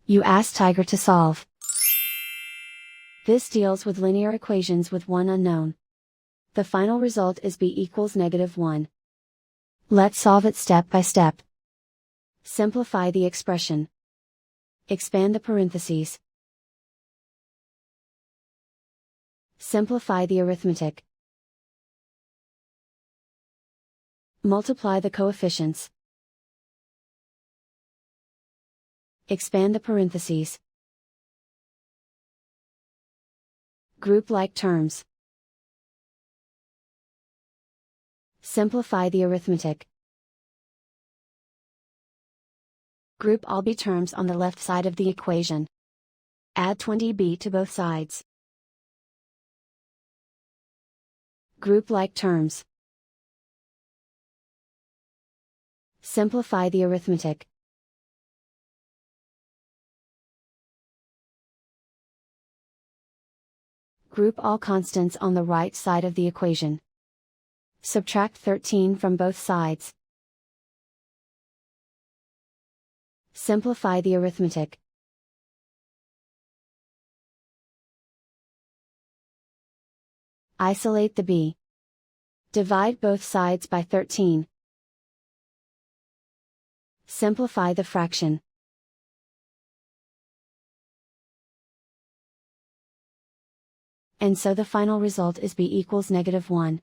You ask Tiger to solve. This deals with linear equations with one unknown. The final result is b equals -1. Let's solve it step by step. Simplify the expression. Expand the parentheses. Simplify the arithmetic. Multiply the coefficients. Expand the parentheses. Group like terms. Simplify the arithmetic. Group all b terms on the left side of the equation. Add 20b to both sides. Group like terms. Simplify the arithmetic. Group all constants on the right side of the equation. Subtract 13 from both sides. Simplify the arithmetic. Isolate the b. Divide both sides by 13. Simplify the fraction. And so the final result is b equals -1.